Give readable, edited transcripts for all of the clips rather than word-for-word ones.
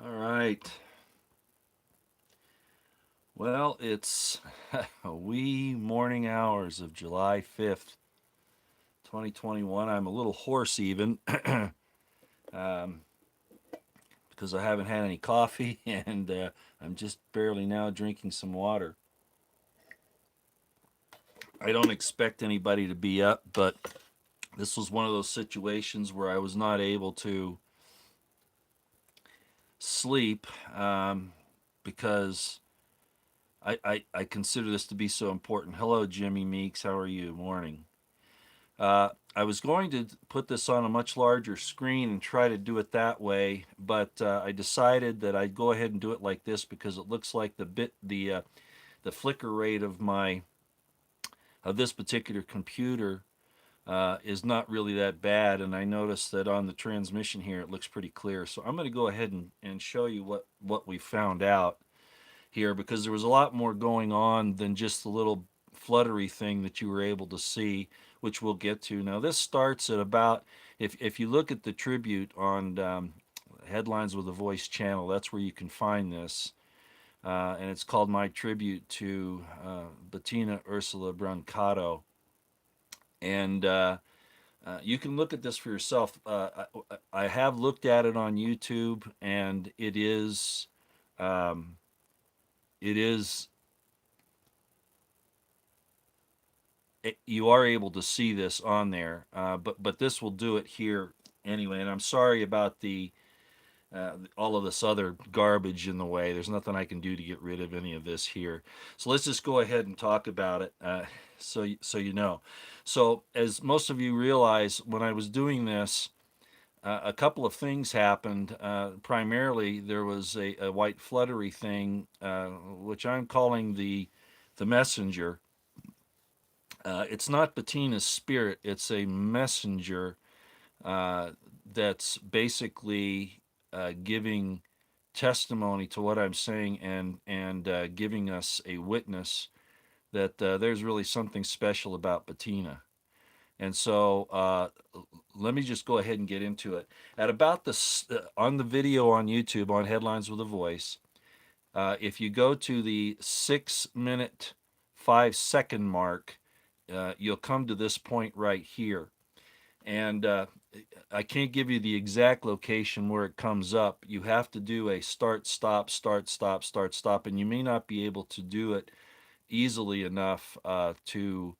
All right. Well, it's a wee morning hours of July 5th, 2021. I'm a little hoarse even um, because I haven't had any coffee and I'm just barely now drinking some water. I don't expect anybody to be up, but this was one of those situations where I was not able to sleep because I consider this to be so important. Hello, Jimmy Meeks. How are you? Morning. I was going to put this on a much larger screen and try to do it that way, but I decided that I'd go ahead and do it like this because it looks like the flicker rate of this particular computer is not really that bad, and I noticed that on the transmission here it looks pretty clear. So I'm going to go ahead and show you what we found out here because there was a lot more going on than just the little fluttery thing that you were able to see, which we'll get to. Now, this starts at about, if you look at the tribute on Headlines with a Voice channel, that's where you can find this. And it's called My Tribute to Bettina Ursula Brancato. And you can look at this for yourself. I have looked at it on YouTube, and um, it is you are able to see this on there, but this will do it here anyway. And I'm sorry about the all of this other garbage in the way. There's nothing I can do to get rid of any of this here. So let's just go ahead and talk about it. So you know. So as most of you realize, when I was doing this, a couple of things happened. Primarily, there was a white fluttery thing, which I'm calling the messenger. It's not Bettina's spirit, it's a messenger uh, that's basically giving testimony to what I'm saying and giving us a witness that there's really something special about Bettina. And so let me just go ahead and get into it. At about on the video on YouTube on Headlines with a Voice, if you go to the 6 minute 5 second mark, you'll come to this point right here. And I can't give you the exact location where it comes up. You have to do a start, stop, start, stop, start, stop, and you may not be able to do it easily enough to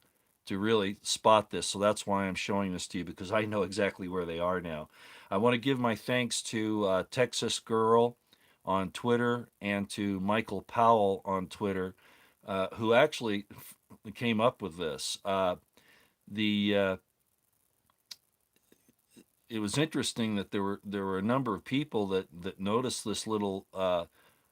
really spot this. So that's why I'm showing this to you because I know exactly where they are now. I want to give my thanks to Texas Girl on Twitter and to Michael Powell on Twitter, who actually came up with this. The It was interesting that there were a number of people that noticed this little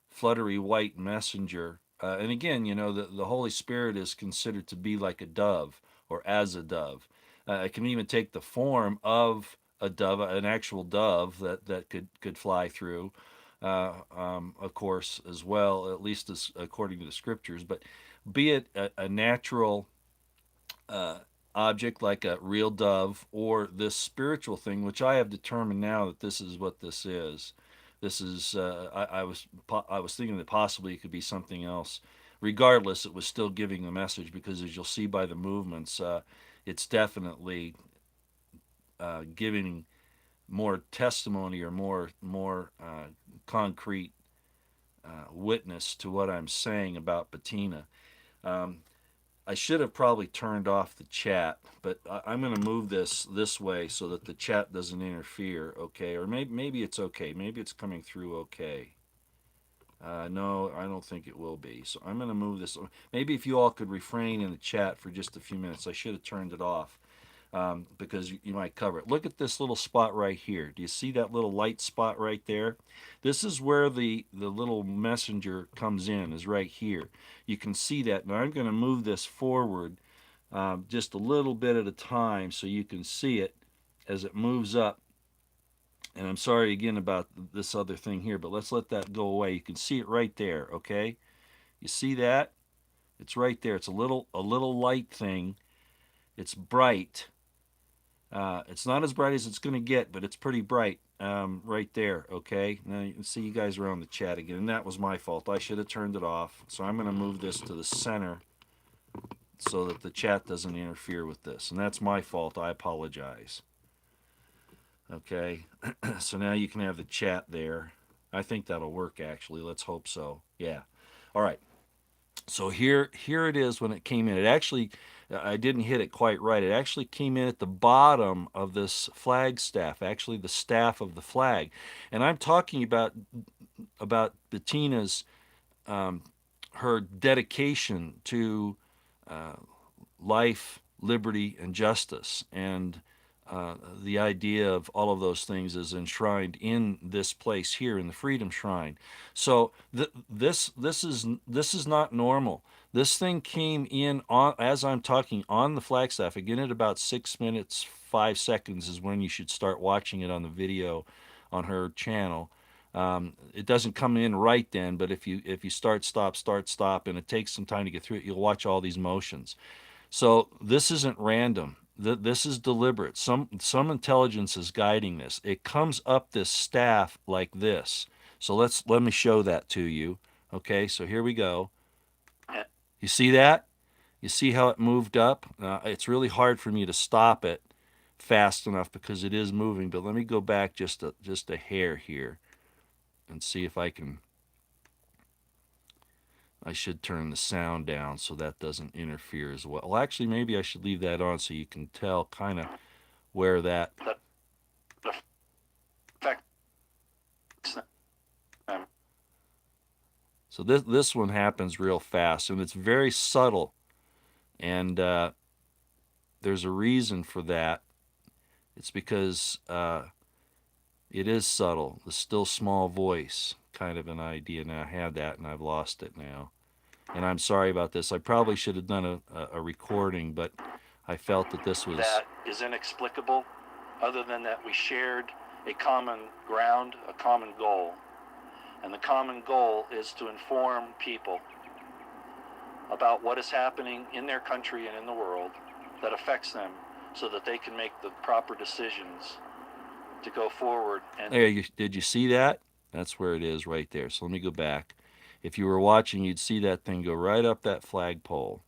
fluttery white messenger. And again, you know, the Holy Spirit is considered to be like a dove or as a dove. It can even take the form of a dove, an actual dove that could fly through, of course, as well, at least as according to the scriptures. But be it a natural uh, object like a real dove or this spiritual thing, which I have determined now that this is what this is. This is I was thinking that possibly it could be something else. Regardless, it was still giving the message because, as you'll see by the movements, it's definitely giving more testimony or more concrete witness to what I'm saying about Bettina. Um, I should have probably turned off the chat, but I'm going to move this way so that the chat doesn't interfere. Okay, or maybe it's okay. Maybe it's coming through okay. No, I don't think it will be. So I'm going to move this. Maybe if you all could refrain in the chat for just a few minutes. I should have turned it off because you might cover it. Look at this little spot right here. Do you see that little light spot right there? This is where the little messenger comes in, is right here. You can see that. Now I'm going to move this forward just a little bit at a time so you can see it as it moves up. And I'm sorry again about this other thing here, but let's let that go away. You can see it right there, okay? You see that? It's right there. It's a little light thing. It's bright. It's not as bright as it's going to get, but it's pretty bright. right there. Okay, now you can see you guys are on the chat again, and that was my fault. I should have turned it off. So I'm going to move this to the center so that the chat doesn't interfere with this, and that's my fault. I apologize. Okay, so now you can have the chat there. I think that'll work actually. Let's hope so. Yeah. All right. So here it is when it came in. It actually I didn't hit it quite right. It actually came in at the bottom of this flag staff, actually the staff of the flag. And I'm talking about Bettina's her dedication to uh, life, liberty, and justice. And the idea of all of those things is enshrined in this place here in the Freedom Shrine. So this is not normal. This thing came in on as I'm talking on the flagstaff again at about 6 minutes 5 seconds is when you should start watching it on the video on her channel. It doesn't come in right then, but if you start stop, and it takes some time to get through it, you'll watch all these motions. So this isn't random. This is deliberate. Some intelligence is guiding this. It comes up this staff like this. So let me show that to you. Okay, so here we go. You see that? You see how it moved up? It's really hard for me to stop it fast enough because it is moving. But let me go back just a hair here and see if I can. I should turn the sound down so that doesn't interfere as well. Well, actually, maybe I should leave that on so you can tell kind of where that. So this one happens real fast, and it's very subtle, and there's a reason for that. It's because it is subtle, the still small voice kind of an idea. Now I had that, and I've lost it now. And I'm sorry about this. I probably should have done a recording, but I felt that this was. That is inexplicable, other than that we shared a common ground, a common goal. And the common goal is to inform people about what is happening in their country and in the world that affects them so that they can make the proper decisions to go forward. And Did you see that? That's where it is right there. So let me go back. If you were watching, you'd see that thing go right up that flagpole.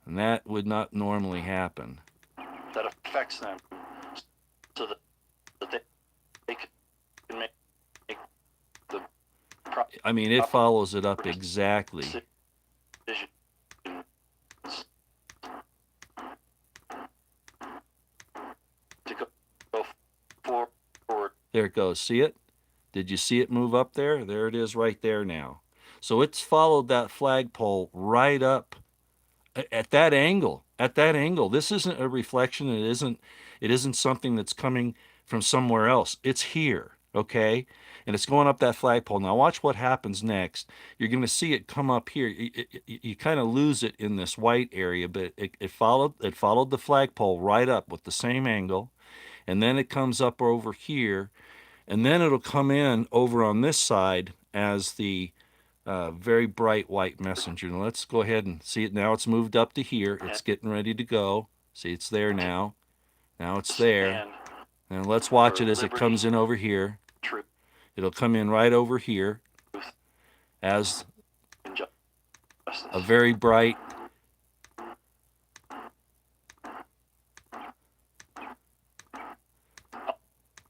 And that would not normally happen. That affects them so that they can make the proper. I mean, it follows it up exactly. To go forward. There it goes. See it? Did you see it move up there? There it is right there now. So it's followed that flagpole right up at that angle. At that angle. This isn't a reflection. It isn't something that's coming from somewhere else. It's here, okay? And it's going up that flagpole. Now watch what happens next. You're going to see it come up here. You kind of lose it in this white area, but it followed the flagpole right up with the same angle, and then it comes up over here, and then it'll come in over on this side as the very bright white messenger. Now let's go ahead and see it now. It's moved up to here. It's getting ready to go. See, it's there now. Now it's there. And let's watch it as it comes in over here. It'll come in right over here as a very bright.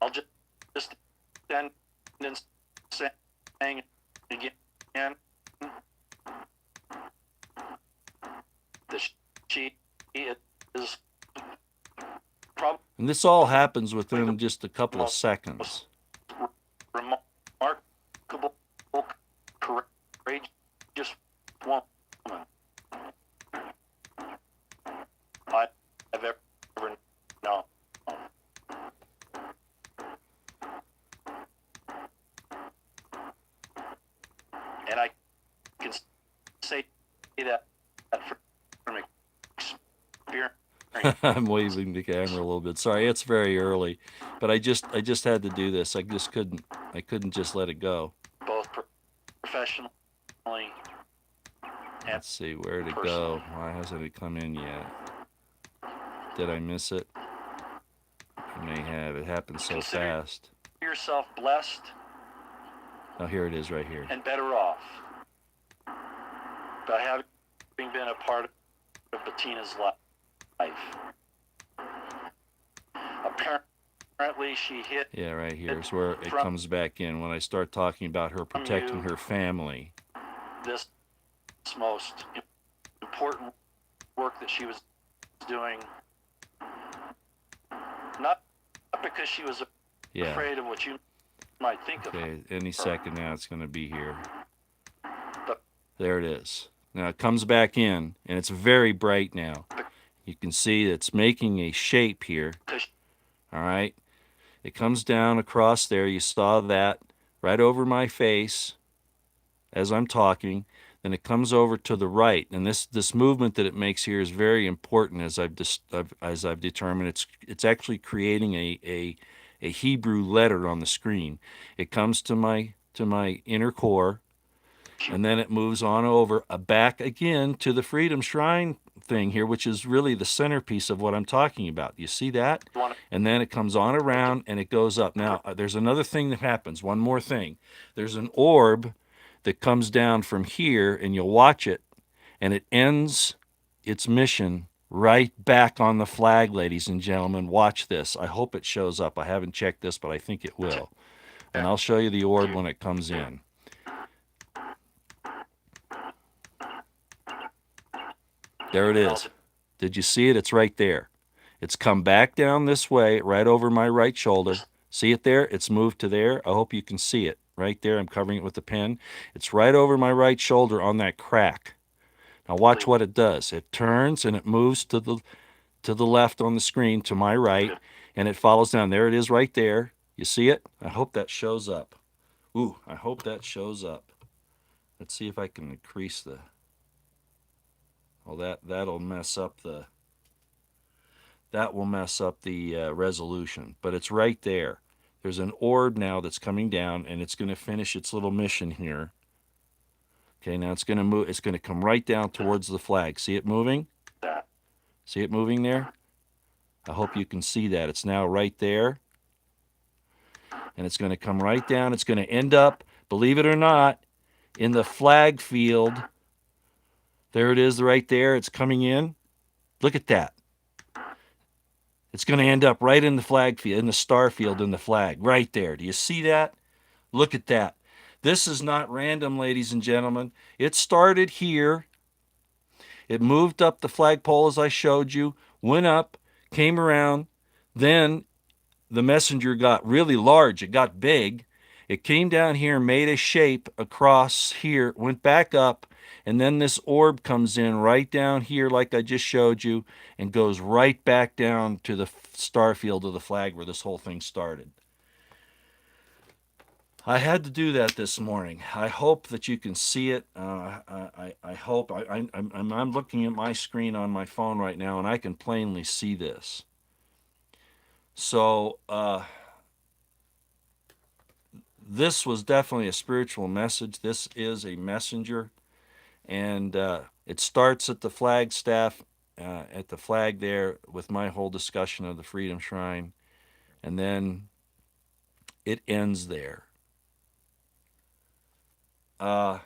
I'll just end in saying again that she is probably. And this all happens within just a couple of seconds. Remarkable, courageous woman I've ever known. And I can say that from experience. I'm waving the camera a little bit. Sorry, it's very early, but I just had to do this. I couldn't just let it go. Both professionally. Let's see where to go. Why hasn't it come in yet? Did I miss it? You may have. It happens so Consider fast. yourself blessed Oh, here it is right here. and better off by having been a part of Bettina's life. Apparently, she hid Yeah, right here is where it from comes back in when I start talking about her protecting you her family. this most important work that she was doing, not because she was Yeah. afraid of what you might think of Okay, any her, second now it's going to be here. but There it is. Now it comes back in, and it's very bright now. You can see it's making a shape here. because All right. It comes down across there. You saw that right over my face as I'm talking. Then it comes over to the right, and this movement that it makes here is very important, as I've determined. It's actually creating a Hebrew letter on the screen. It comes to my inner core, she and then it moves on over back again to the Freedom Shrine thing here, which is really the centerpiece of what I'm talking about. You see that? wanted And then it comes on to around and it goes up. Now, there's another thing that happens. One more thing. There's an orb that comes down from here, and you'll watch it, and it ends its mission right back on the flag, ladies and gentlemen. Watch this. I hope it shows up. I haven't checked this, but I think it will. And I'll show you the orb when it comes in. There it is. Did you see it? It's right there. It's come back down this way, right over my right shoulder. See it there? It's moved to there. I hope you can see it. Right there. I'm covering it with the pen. It's right over my right shoulder on that crack. Now watch what it does. It turns and it moves to the left on the screen to my right, and it follows down. There it is right there. You see it? I hope that shows up. Ooh, I hope that shows up. Let's see if I can increase the. Well, that'll mess up the. That will mess up the resolution, but it's right there. There's an orb now that's coming down, and it's going to finish its little mission here. Okay, now it's going to move. It's going to come right down towards the flag. See it moving? that. See it moving there? I hope you can see that. It's now right there, and it's going to come right down. It's going to end up, believe it or not, in the flag field. There it is right there. It's coming in. Look at that. It's going to end up right in the flag field, in the star field in the flag, right there. Do you see that? Look at that. This is not random, ladies and gentlemen. It started here. It moved up the flagpole as I showed you, went up, came around. Then the messenger got really large. It got big. It came down here, made a shape across here, went back up, and then this orb comes in right down here, like I just showed you, and goes right back down to the star field of the flag where this whole thing started. I had to do that this morning. I hope that you can see it. I hope. I'm looking at my screen on my phone right now, and I can plainly see this. So, this was definitely a spiritual message. This is a messenger, and it starts at the flag staff, at the flag there, with my whole discussion of the Freedom Shrine, and then it ends there. Uh,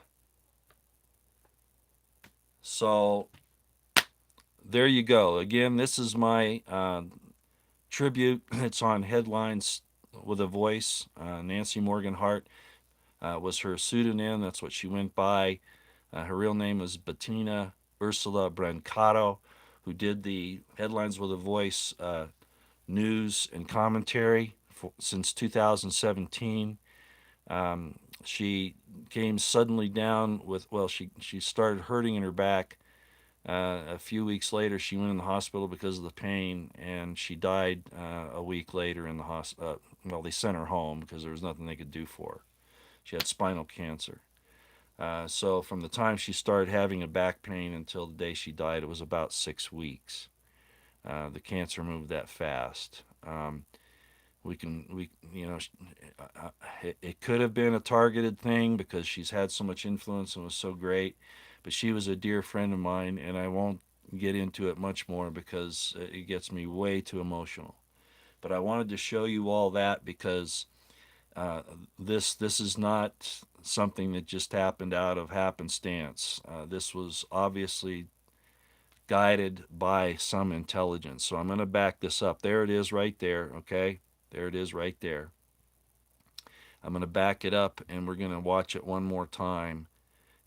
so there you go. Again, this is my tribute. It's on Headlines with a Voice. Nancy Morgan Hart was her pseudonym. That's what she went by. Her real name was Bettina Ursula Brancato, who did the Headlines with a Voice news and commentary since 2017. She came suddenly down with, well, she started hurting in her back. A few weeks later, she went in the hospital because of the pain, and she died a week later in the hospital. Well, they sent her home because there was nothing they could do for her. She had spinal cancer. So from the time she started having a back pain until the day she died, it was about 6 weeks. The cancer moved that fast. It could have been a targeted thing because she's had so much influence and was so great, but she was a dear friend of mine, and I won't get into it much more because it gets me way too emotional. But I wanted to show you all that because uh, this is not something that just happened out of happenstance. This was obviously guided by some intelligence. So I'm going to back this up. There it is right there, okay? There it is right there. I'm going to back it up and we're going to watch it one more time.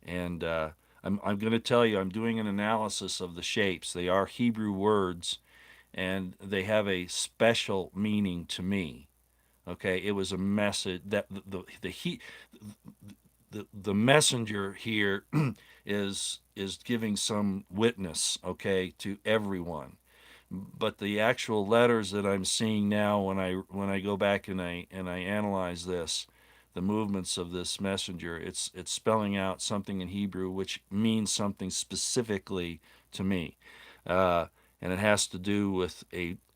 And I'm going to tell you, I'm doing an analysis of the shapes. They are Hebrew words and they have a special meaning to me. Okay, it was a message that the messenger here is giving some witness, okay, to everyone. But the actual letters that I'm seeing now when I go back and I analyze this, the movements of this messenger, it's spelling out something in Hebrew which means something specifically to me. Uh, and it has to do with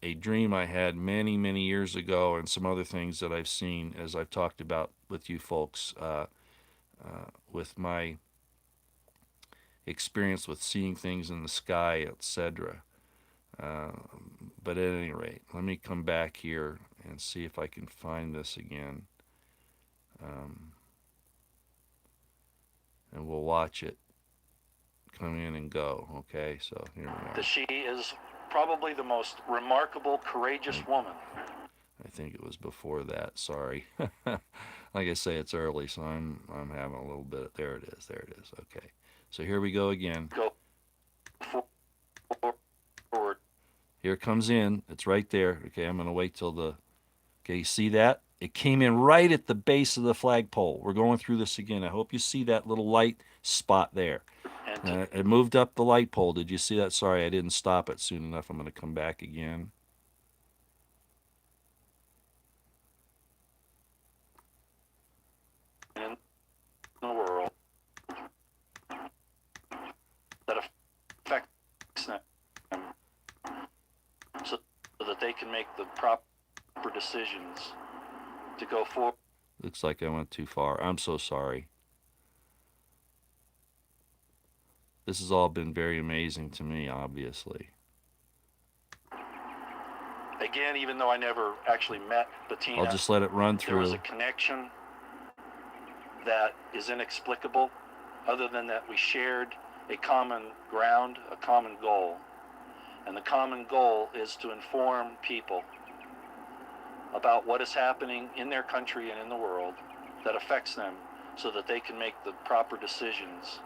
a dream I had many years ago and some other things that I've seen as I've talked about with you folks with my experience with seeing things in the sky, etc. Uh, but at any rate, let me come back here and see if I can find this again. Um, and we'll watch it come in and go. Okay, so here we That are. she is probably the most remarkable, courageous I, woman. I think it was before that. Sorry. Like I say, it's early, so I'm having a little bit. There it is. There it is. Okay. So here we go again. Go forward. Here it comes in. It's right there. Okay, I'm going to wait till the. Okay, you see that? It came in right at the base of the flagpole. We're going through this again. I hope you see that little light spot there. And to It moved up the light pole. Did you see that? Sorry, I didn't stop it soon enough. I'm going to come back again. in the world that affects them so that they can make the proper decisions to go forward. Looks like I went too far. I'm so sorry. This has all been very amazing to me, obviously. Again, even though I never actually met I'll Bettina, just let it run there was a through. connection that is inexplicable, other than that we shared a common ground, a common goal. And the common goal is to inform people about what is happening in their country and in the world that affects them so that they can make the proper decisions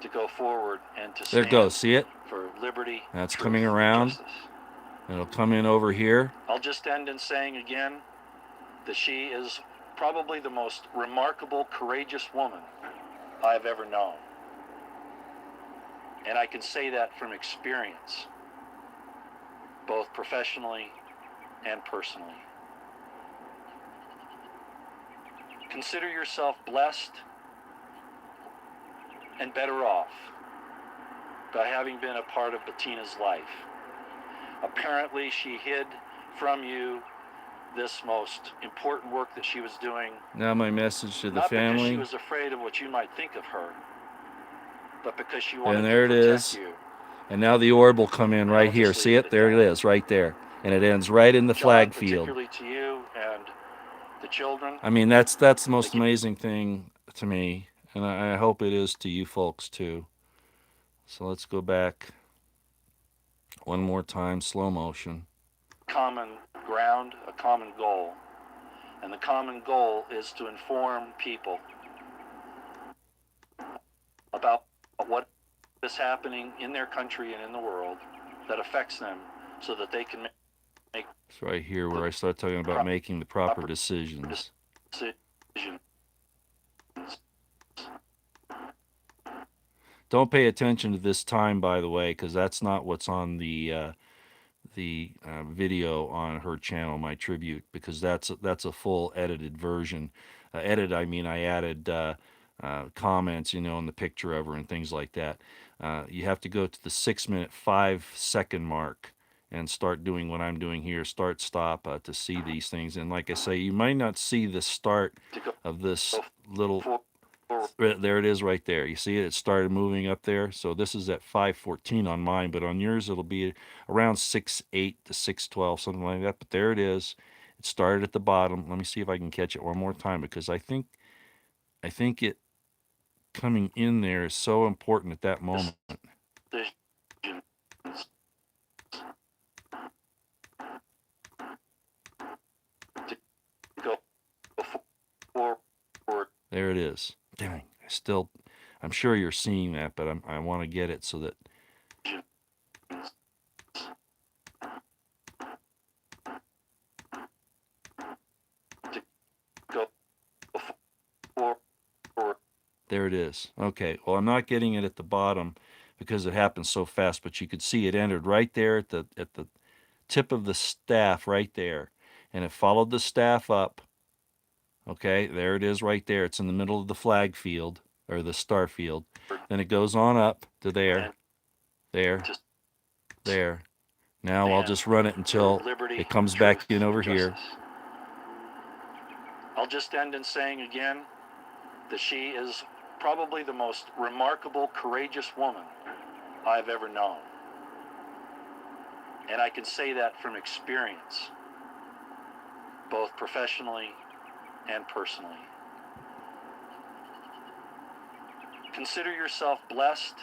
to go forward and to There it stand goes. See it? for liberty, That's truth, coming and around. justice. It'll come in over here. I'll just end in saying again that she is probably the most remarkable, courageous woman I've ever known. And I can say that from experience, both professionally and personally. Consider yourself blessed and better off by having been a part of Bettina's life. Apparently, she hid from you this most important work that she was doing, Now my message to the not because she family. was afraid of what you might think of her, but because she And wanted to there it protect is. you. And now the orb will come in And right I'll here. just See leave it it? at There it that. is, right there. And it ends right in the John, flag field. particularly to you and the children, I mean, that's the that most you amazing thing to me, and I hope it is to you folks too. So let's go back one more time, slow motion. common ground, a common goal. And the common goal is to inform people about what is happening in their country and in the world that affects them so that they can make It's right here the where I start talking about making the proper proper decisions. decision. Don't pay attention to this time, by the way, because that's not what's on the video on her channel, my tribute, because that's a full edited version. Edit, I mean, I added comments, in the picture of her and things like that. You have to go to the 6 minute 5 second mark and start doing what I'm doing here, start stop to see these things. And like I say, you might not see the start To go of this little forward. There it is right there. You see it? It started moving up there. So this is at 514 on mine, but on yours it'll be around 6:8 to 6:12, something like that. But there it is. It started at the bottom. Let me see if I can catch it one more time because I think it coming in there is so important at that moment. to go forward. There it is. Dang, I'm sure you're seeing that, but I want to get it so that To go forward. there it is. Okay, well, I'm not getting it at the bottom because it happened so fast, but you could see it entered right there at the tip of the staff right there, and it followed the staff up. Okay, there it is right there. It's in the middle of the flag field or the star field. Then it goes on up to there, And there, to there. Now I'll stand just run it for until liberty, it comes back truth, in over and here. justice. I'll just end in saying again that she is probably the most remarkable, courageous woman I've ever known. And I can say that from experience, both professionally and personally. Consider yourself blessed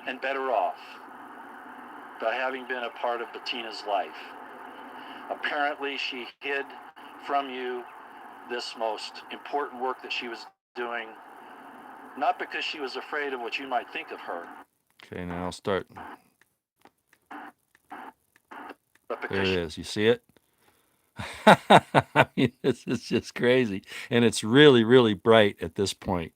and better off by having been a part of Bettina's life. Apparently, she hid from you this most important work that she was doing, not because she was afraid of what you might think of her, Okay, now I'll start. but There because it is. You see it? I mean, this is just crazy, and it's really, really bright at this point.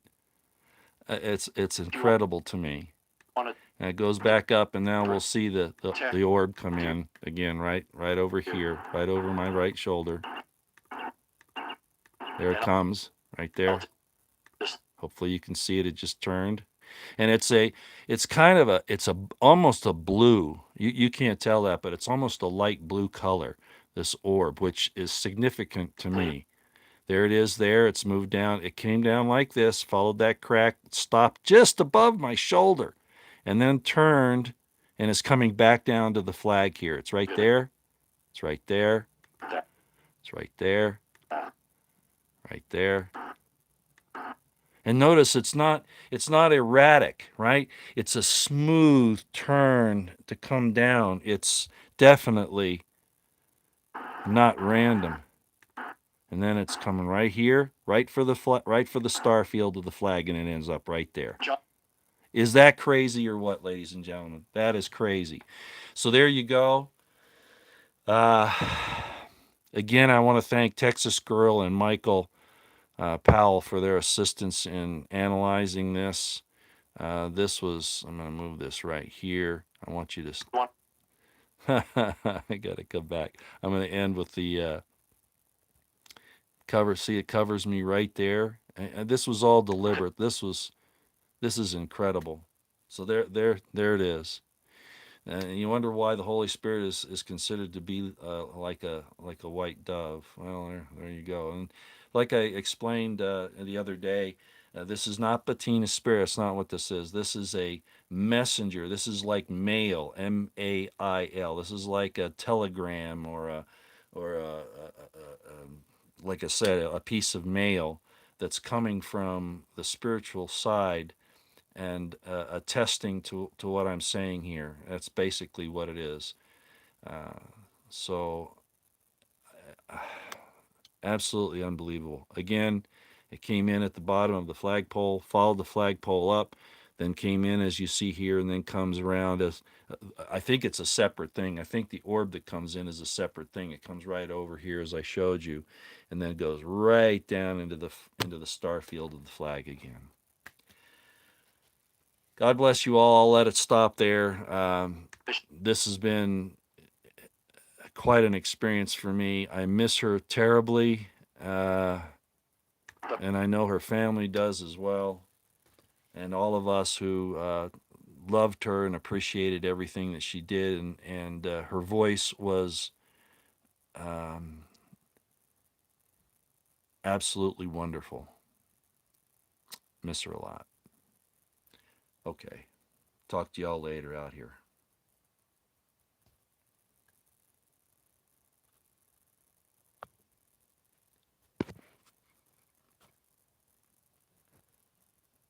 It's she incredible to me. wanted And it goes to back up, and now we'll see protect the orb come you. in again, right over here, right over my right shoulder. There it And comes, right I'll there. just Hopefully you can see it. It just turned, and it's kind of it's almost a blue. You can't tell that, but it's almost a light blue color. This orb, which is significant to leave. me. There it is there. It's moved down. It came down like this, followed that crack, stopped just above my shoulder, and then turned and is coming back down to the flag here. It's right there. It's right there. It's right there. Right there. And notice it's not erratic, right? It's a smooth turn to come down. It's definitely not random. And then it's coming right here, right for the star field of the flag, and it ends up right there. Is that crazy or what, ladies and gentlemen? That is crazy. So there you go. Uh, Again, I want to thank Texas Girl and Michael Powell for their assistance in analyzing this. This was, I'm going to move this right here. I want you to, I got to come back. I'm going to end with the cover. See, it covers me right there. And this was all deliberate. This is incredible. So there it is. And you wonder why the Holy Spirit is considered to be like a white dove. Well, there you go. And like I explained the other day, this is not Bettina's spirit. It's not what this is. This is a messenger. This is like mail, mail. This is like a telegram or like I said, a piece of mail that's coming from the spiritual side and attesting to what I'm saying here. That's basically what it is. Uh, so, absolutely unbelievable. Again, it came in at the bottom of the flagpole, followed the flagpole up, then came in as you see here, and then comes around as I think it's a separate thing. I think the orb that comes in is a separate thing. It comes right over here as I showed you, and then it goes right down into the star field of the flag again. God bless you all. I'll let it stop there. This has been quite an experience for me. I miss her terribly, and I know her family does as well, and all of us who loved her and appreciated everything that she did, and her voice was um, absolutely wonderful. Miss her a lot. Okay. Talk to y'all later out here.